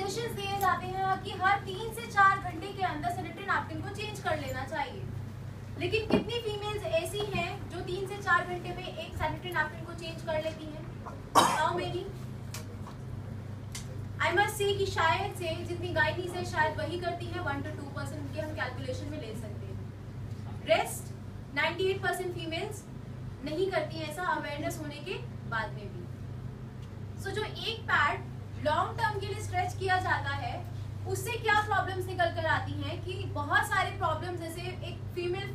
Suggestions दिए जाते हैं कि हर 3 से 4 घंटे के अंदर सैनिटरी नैपकिन को चेंज कर लेना चाहिए, लेकिन कितनी फीमेल्स ऐसी हैं जो 3 से 4 घंटे में एक सैनिटरी नैपकिन को चेंज कर लेती हैं? बताओ मेरी। आई मस्ट से कि शायद से जितनी गायनीज है शायद वही करती है, 1 to 2% के हम कैलकुलेशन में ले सकते हैं। रेस्ट 98% फीमेल्स नहीं करती हैं ऐसा, अवेयरनेस होने के बाद में भी। सो जो एक पैड लॉन्ग टर्म के लिए स्ट्रेच किया जाता है उससे क्या प्रॉब्लम्स निकल कर आती हैं कि बहुत सारे प्रॉब्लम्स जैसे एक फीमेल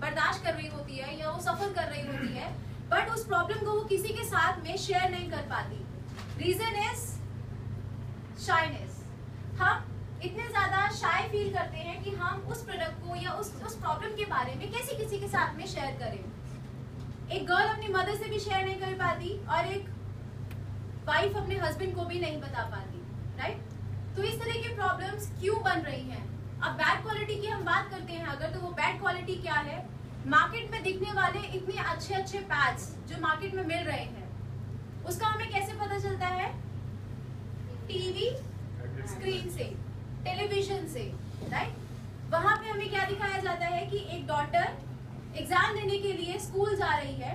बर्दाश्त कर रही होती है या वो सफर कर रही होती है, बट उस प्रॉब्लम को वो किसी के साथ में शेयर नहीं कर पाती। Reason is shyness. हम इतने ज्यादा शाय फील करते हैं कि हम उस प्रोडक्ट को या उस प्रॉब्लम के बारे में कैसे किसी के साथ में शेयर करें। एक गर्ल अपनी मदर से भी शेयर नहीं कर पाती और एक वाइफ अपने हस्बैंड को भी नहीं बता पाती, राइट? तो इस तरह की प्रॉब्लम्स क्यों बन रही हैं? अब बैड क्वालिटी की हम बात करते हैं अगर, तो वो बैड क्वालिटी क्या है? मार्केट में दिखने वाले इतने अच्छे अच्छे पैड्स जो मार्केट में मिल रहे हैं उसका हमें कैसे पता चलता है? टीवी स्क्रीन से, टेलीविजन से, राइट? वहां पे हमें क्या दिखाया जाता है कि एक डॉटर एग्जाम देने के लिए स्कूल जा रही है,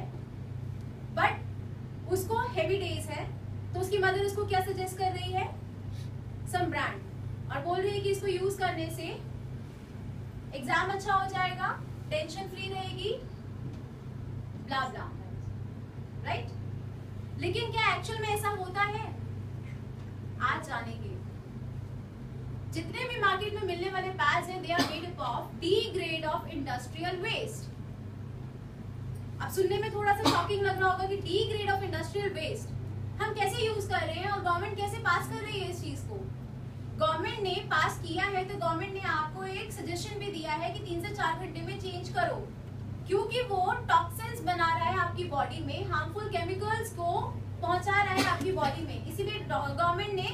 बट उसको हेवी डेज है, तो उसकी मदर उसको क्या सजेस्ट कर रही है? सम ब्रांड, और बोल रही है कि इसको यूज करने से एग्जाम अच्छा हो जाएगा, टेंशन फ्री रहेगी, ब्ला ब्ला, राइट? लेकिन क्या एक्चुअल में ऐसा होता है? आज जानेंगे। जितने भी मार्केट में मिलने वाले पैड्स हैं, they are made up of D grade of industrial waste. अब सुनने में थोड़ा सा शॉकिंग लग रहा होगा कि D grade of industrial waste हम कैसे यूज कर रहे हैं और गवर्नमेंट कैसे पास कर रही है इस चीज को? गवर्नमेंट ने पास किया है तो गवर्नमेंट ने आपको एक सजेशन भी दिया है कि 3 से 4 घंटे में चेंज करो, क्योंकि वो टॉक्सिन्स बना रहा है आपकी बॉडी में, हार्मफुल केमिकल्स को पहुंचा रहा है आपकी बॉडी में। इसीलिए गवर्नमेंट ने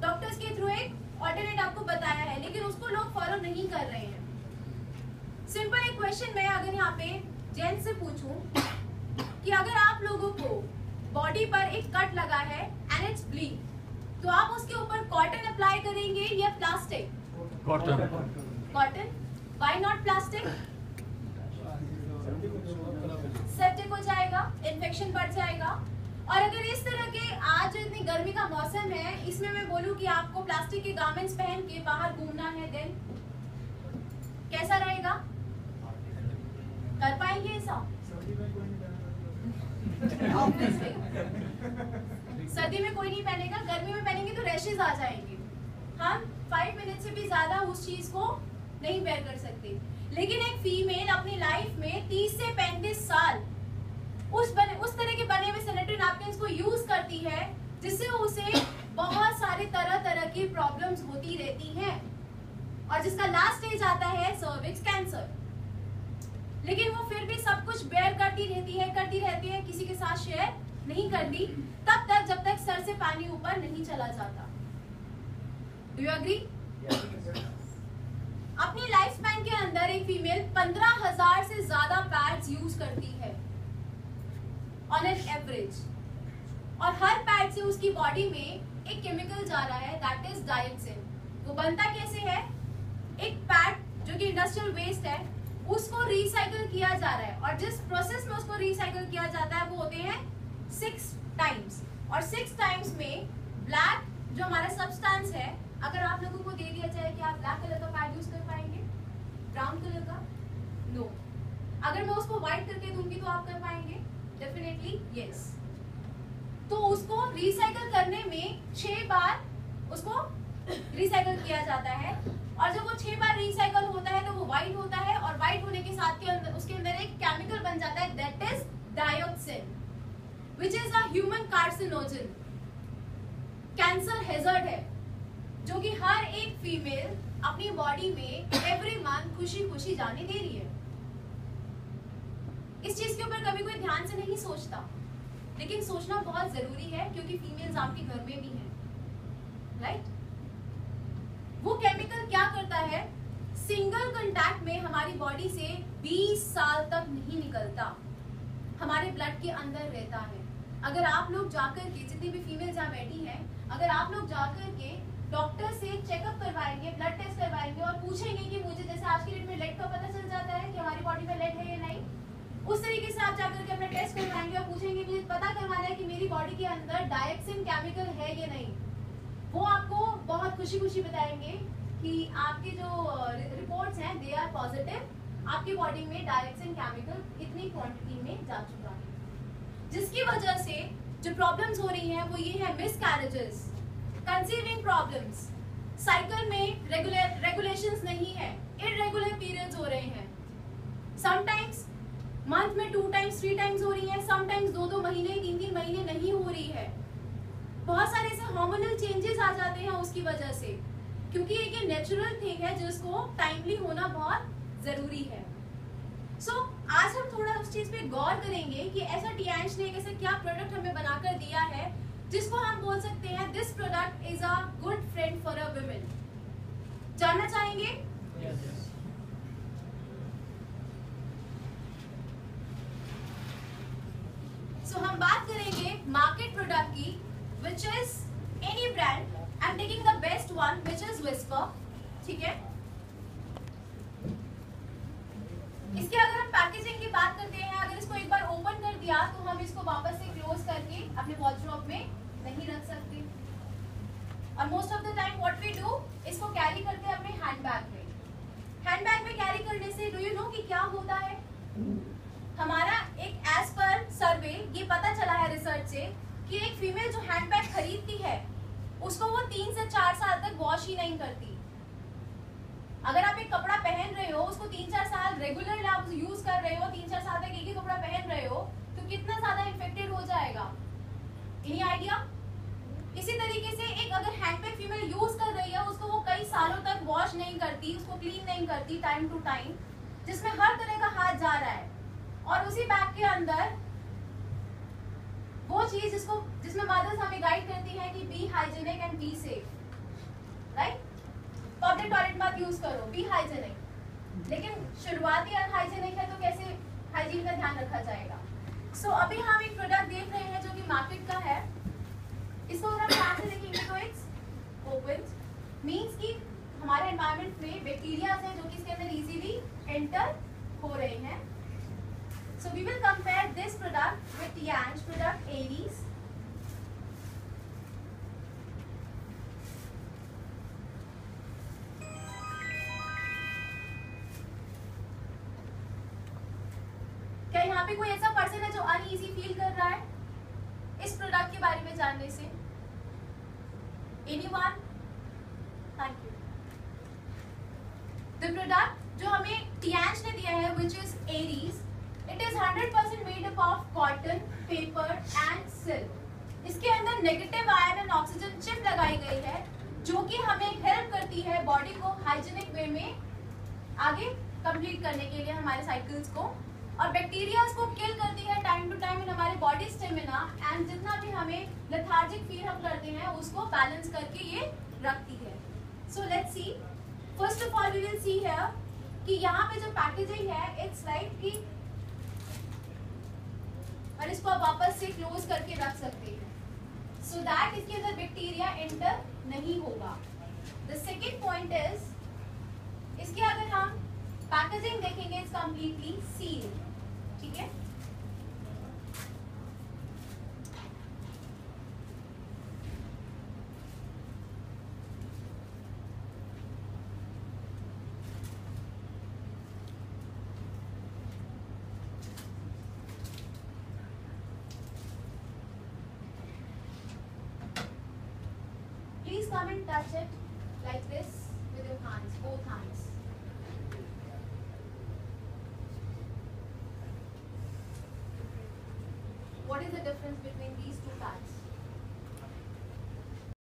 डॉक्टर्स के थ्रू एक ऑल्टरनेट आपको बताया है, लेकिन उसको लोग फॉलो नहीं कर रहे हैं। सिंपल एक क्वेश्चन मैं अगर यहाँ पे जेंट्स से पूछूं कि अगर आप लोगों को बॉडी पर एक कट लगा है एंड इट्स ब्लीड, तो आप उसके ऊपर कॉटन अप्लाई करेंगे या plastic? Cotton. Cotton. Why not plastic? Septic हो जाएगा, इन्फेक्शन बढ़ जाएगा। और अगर इस तरह के आज इतनी गर्मी का मौसम है, इसमें मैं बोलूं कि आपको प्लास्टिक के गारमेंट्स पहन के बाहर घूमना है, देन कैसा रहेगा? कर पाएंगे ऐसा? सर्दी में कोई नहीं पहनेगा, गर्मी में पहनेंगे तो रैशेज आ जाएंगे। हम 5 मिनट से भी ज्यादा उस चीज को नहीं बेयर कर सकते। लेकिन एक फीमेल अपनी लाइफ में 30 से 35 साल उस तरह के बने हुए सैनिटरी नैपकिन्स को यूज करती है, जिससे उसे बहुत सारे तरह की प्रॉब्लम्स होती रहती हैं, और जिसका लास्ट स्टेज आता है सर्विक्स कैंसर। लेकिन वो फिर भी सब कुछ बेयर करती रहती है, किसी के साथ शेयर नहीं करती, तब तक जब तक सर से पानी ऊपर नहीं चला जाता। Do you agree? अपनी लाइफ स्पैन के अंदर एक फीमेल 15,000 से ज्यादा पैड्स यूज करती है ऑन एन एवरेज, और हर पैड से उसकी बॉडी में एक केमिकल जा रहा है, दैट इज डायोक्सिन। वो बनता कैसे है? एक पैड जो कि इंडस्ट्रियल वेस्ट है उसको रिसाइकल किया जा रहा है, और जिस प्रोसेस में उसको रिसाइकल किया जाता है वो होते हैं 6 टाइम्स, और 6 टाइम्स में ब्लैक जो हमारा सब्सटेंस है, अगर आप लोगों को दे दिया जाए कि आप ब्लैक कलर का पैड यूज कर पाएंगे, ब्राउन कलर का? नो। अगर मैं उसको व्हाइट करके दूंगी तो आप कर पाएंगे? Definitely yes. तो उसको रिसाइकल करने में 6 बार उसको रिसाइकल किया जाता है, और जब वो 6 बार रिसाइकल होता है तो वो व्हाइट होता है, और व्हाइट होने के साथ के अंदर उसके अंदर एक केमिकल बन जाता है, that is dioxin, which is a human carcinogen, cancer hazard है, जो कि हर एक फीमेल अपनी बॉडी में एवरी मंथ खुशी खुशी जाने दे रही है। इस चीज के ऊपर कभी कोई ध्यान से नहीं सोचता, लेकिन सोचना बहुत जरूरी है, क्योंकि फीमेल्स आपके घर में भी हैं, राइट? वो केमिकल क्या करता है? सिंगल कांटेक्ट में हमारी बॉडी से 20 साल तक नहीं निकलता, हमारे ब्लड के अंदर रहता है। अगर आप लोग जाकर के, जितनी भी फीमेल जहाँ बैठी हैं, अगर आप लोग जाकर के डॉक्टर से चेकअप करवाएंगे, ब्लड टेस्ट करवाएंगे और पूछेंगे कि मुझे, जैसे आज की डेट में लेड का पता चल जाता है कि हमारी बॉडी में लेड है या नहीं, उस तरीके से आप जाकर के अपना टेस्ट करवाएंगे और पूछेंगे मुझे पता करवाना है कि मेरी बॉडी के अंदर डायक्सिन केमिकल है या नहीं। वो आपको बहुत खुशी खुशी बताएंगे कि आपके जो रिपोर्ट्स हैं दे आर पॉजिटिव, आपकी बॉडी में डायक्सिन केमिकल इतनी क्वांटिटी में जा चुका है, जिसकी वजह से जो प्रॉब्लम्स हो रही हैं वो ये है मिसकैरेजेस, कंसीविंग प्रॉब्लम्स, साइकिल में रेगुलेशंस नहीं है, इररेगुलर पीरियड्स हो रहे हैं, समटाइम्स मंथ में 2 टाइम्स 3 टाइम्स हो रही है, समटाइम्स 2-2 महीने 3-3 महीने नहीं हो रही है। बहुत सारे ऐसे हार्मोनल चेंजेस आ जाते हैं उसकी वजह से, क्योंकि एक नेचुरल थिंग है जिसको टाइमली होना बहुत जरूरी है। सो आज हम थोड़ा उस चीज पे गौर करेंगे कि ऐसा टियांश ने एक ऐसा क्या प्रोडक्ट हमें बनाकर दिया है जिसको हम बोल सकते हैं this product is a good friend for a women. जानना चाहेंगे? yes. सो हम बात करेंगे मार्केट प्रोडक्ट की, which is any brand, I am taking the best one which is whisper. ठीक है, इसके अगर हम पैकेजिंग की बात करते हैं, अगर इसको एक बार ओपन कर दिया तो हम इसको वापस से क्लोज करके अपने वॉर्डरोब में नहीं रख सकते, और most of the time what we do, इसको कैरी करते हैं अपने हैंडबैग में। हैंडबैग में कैरी करने से डू यू नो कि क्या होता है? हमारा एक एज पर सर्वे ये पता चला है रिसर्च से कि एक फीमेल जो हैंडबैग खरीदती है उसको वो 3 से 4 साल तक वॉश ही नहीं करती। अगर आप एक कपड़ा पहन रहे हो, उसको 3-4 साल रेगुलर आप यूज कर रहे हो, 3-4 साल तक एक ही कपड़ा पहन रहे हो, तो कितना ज्यादा इन्फेक्टेड हो जाएगा? Any idea? इसी तरीके से एक अगर हैंडबैग फीमेल यूज कर रही है, उसको वो कई सालों तक वॉश नहीं करती, उसको क्लीन नहीं करती टाइम टू टाइम, जिसमें हर तरह का हाथ जा रहा है, और उसी बैग के अंदर वो चीज जिसमें मदर्स हमें गाइड करती है कि be hygienic and be safe, right? Public toilet मत यूज करो, बी हाइजीनिक। लेकिन शुरुआती अनहाइजीनिक है तो कैसे हाइजीन का ध्यान रखा जाएगा? सो अभी हम एक प्रोडक्ट देख रहे हैं जो कि मार्केट का है। इसको अगर हम ध्यान से देखेंगे तो इट्स ओपन, मींस कि हमारे एनवायरनमेंट में बैक्टीरिया हैं जो कि इसके अंदर इजीली एंटर हो रहे हैं। So we will compare this product with Tianshi product Aries. क्या यहाँ पे कोई ऐसा पर्सन है जो अनईजी फील कर रहा है इस प्रोडक्ट के बारे में जानने से? Anyone? Thank you. The product जो हमें टियांश ने दिया है which is Aries, it is 100% made up of cotton, paper and silk. इसके अंदर negative ion and oxygen chip लगाई गई है जो कि हमें हेल्प करती है बॉडी को हाइजीनिक वे में आगे कंप्लीट करने के लिए हमारे साइकिल्स को, और बैक्टीरिया को किल करती है टाइम टू टाइम इन हमारे बॉडी स्टेमिना, एंड जितना भी हमें लेथार्जिक फील हम करते हैं उसको बैलेंस करके ये रखती है। So let's see, first of all we will see here कि यहाँ पे जो पैकेजिंग है इट्स लाइक कि, और इसको आप वापस से क्लोज करके रख सकते हैं सो दैट इसके अंदर बैक्टीरिया एंटर नहीं होगा। द सेकेंड पॉइंट इज, इसके अगर हम पैकेजिंग देखेंगे इट्स कंप्लीटली सील्ड। ठीक है, please come and touch it like this with your hands, both hands. What is the difference between these two pads?